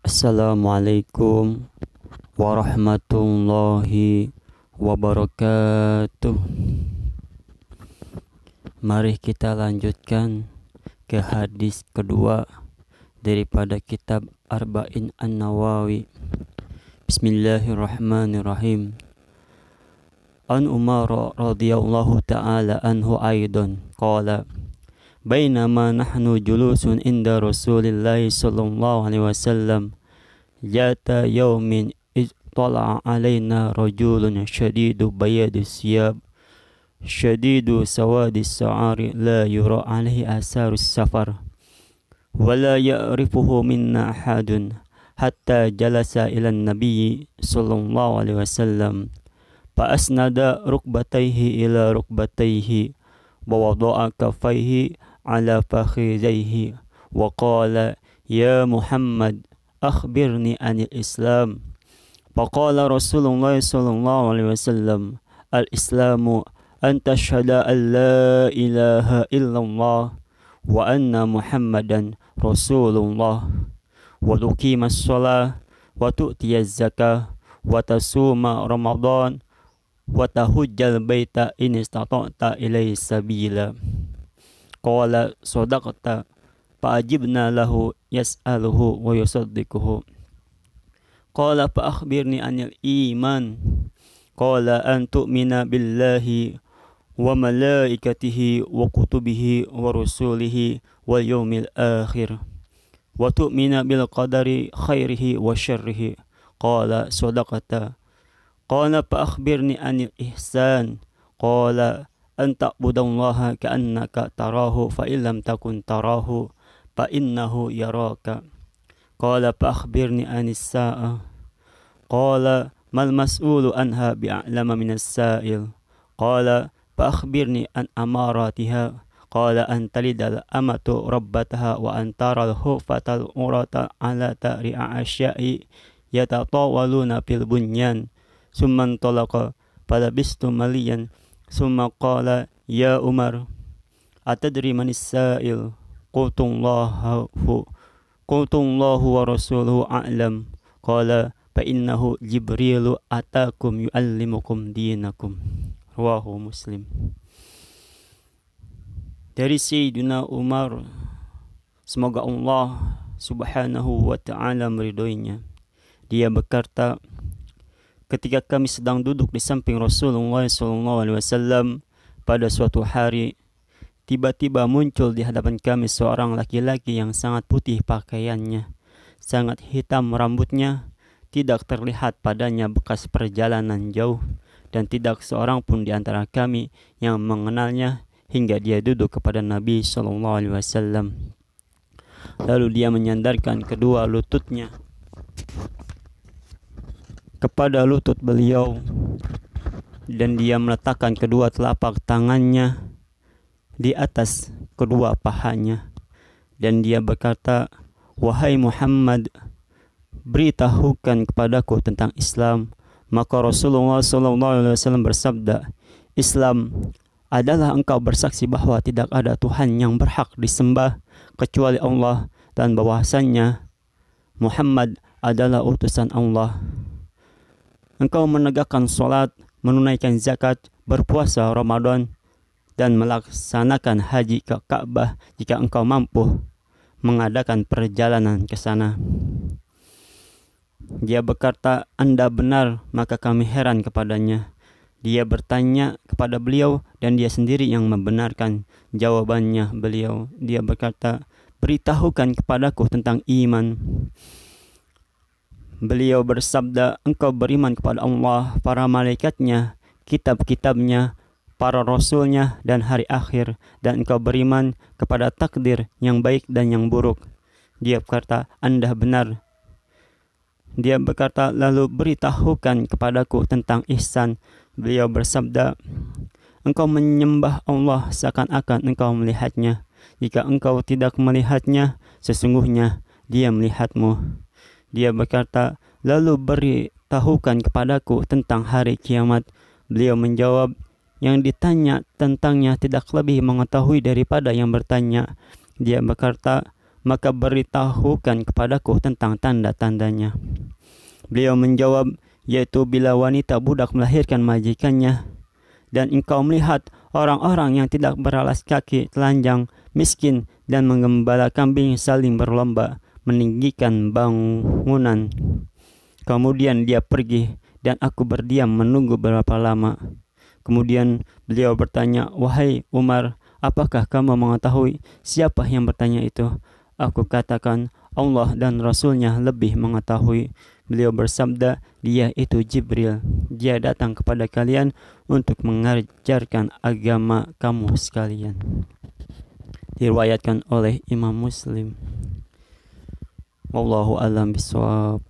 Assalamualaikum warahmatullahi wabarakatuh. Mari kita lanjutkan ke hadis kedua daripada kitab Arba'in An-Nawawi. Bismillahirrahmanirrahim. An Umar radhiyallahu ta'ala anhu aidan qala bainama nahnu julusun inda Rasulillahi sallallahu alaihi wasallam jata yaumin ittala'a alaina rajulun shadidu bayadi siyab shadidu sawadi sa'ari la yura alaihi asarus safar wala ya'rifuhu minna ahadun hatta jalasa ila nabiyyi sallallahu alaihi wasallam fa asnada rukbatayhi ila rukbatayhi wa wada'a kaffayhi ala fakhidayhi wa qala ya Muhammad akhbirni anil Islam. Faqala Rasulullah sallallahu alaihi wasallam al-Islamu an tashhada an la ilaha illallah wa anna Muhammadan Rasulullah wa tuqimas shalah wa tu'tiyaz zakah wa tasuma Ramadan wa tahujjal baita in istata'ta ilaihi sabila. Qala sadaqta fa'ajibna lahu yas'aluhu wa yusaddiquhu. Qala fa akhbirni anil iman. Qala an tu'mina billahi wa malaikatihi wa kutubihi wa rusulihi wal yawmil akhir wa tu'mina bil qadari khairihi wa syarrihi. Qala sadaqta. Qala fa akhbirni anil ihsan. Qala an ta'budallaha ka'annaka tarahu fa illam takun tarahu fa innahu yaraka. Qala fa akhbirni anis sa'ah. Qala mal mas'ulu anha bi'a'lama minas sa'il. Qala fa akhbirni an amaratiha. Qala an talidal amatu rabbataha wa an taral hufatal urata ala ta'ri'a asya'i yatatawaluna fil bunyan. Summan talaqa falabistu maliyan. Summa qala ya Umar atadri manis sa'il. Qultullahu wa rasuluhu a'lam. Qala fa innahu Jibrilu atakum yu'allimukum dinakum. Rawahu Muslim. Dari Sayyidina Umar, semoga Allah subhanahu wa ta'ala meridhoinya, dia berkata, ketika kami sedang duduk di samping Rasulullah SAW pada suatu hari, tiba-tiba muncul di hadapan kami seorang laki-laki yang sangat putih pakaiannya, sangat hitam rambutnya, tidak terlihat padanya bekas perjalanan jauh, dan tidak seorang pun di antara kami yang mengenalnya hingga dia duduk kepada Nabi SAW. Lalu dia menyandarkan kedua lututnya kepada lutut beliau dan dia meletakkan kedua telapak tangannya di atas kedua pahanya dan dia berkata, wahai Muhammad, beritahukan kepadaku tentang Islam. Maka Rasulullah SAW bersabda, Islam adalah engkau bersaksi bahwa tidak ada Tuhan yang berhak disembah kecuali Allah dan bahwasannya Muhammad adalah utusan Allah. Engkau menegakkan salat, menunaikan zakat, berpuasa Ramadan, dan melaksanakan haji ke Ka'bah jika engkau mampu mengadakan perjalanan ke sana. Dia berkata, Anda benar, maka kami heran kepadanya. Dia bertanya kepada beliau dan dia sendiri yang membenarkan jawabannya beliau. Dia berkata, beritahukan kepadaku tentang iman. Beliau bersabda, engkau beriman kepada Allah, para malaikatnya, kitab-kitabnya, para rasulnya, dan hari akhir, dan engkau beriman kepada takdir yang baik dan yang buruk. Dia berkata, Anda benar. Dia berkata, lalu beritahukan kepadaku tentang ihsan. Beliau bersabda, engkau menyembah Allah seakan-akan engkau melihatnya. Jika engkau tidak melihatnya, sesungguhnya dia melihatmu. Dia berkata, lalu beritahukan kepadaku tentang hari kiamat. Beliau menjawab, yang ditanya tentangnya tidak lebih mengetahui daripada yang bertanya. Dia berkata, maka beritahukan kepadaku tentang tanda-tandanya. Beliau menjawab, yaitu bila wanita budak melahirkan majikannya, dan engkau melihat orang-orang yang tidak beralas kaki, telanjang, miskin, dan menggembala kambing saling berlomba meninggikan bangunan. Kemudian dia pergi, dan aku berdiam menunggu berapa lama. Kemudian beliau bertanya, wahai Umar, apakah kamu mengetahui siapa yang bertanya itu? Aku katakan, Allah dan Rasulnya lebih mengetahui. Beliau bersabda, dia itu Jibril. Dia datang kepada kalian untuk mengajarkan agama kamu sekalian. Diriwayatkan oleh Imam Muslim. Wallahu a'lam bishawab.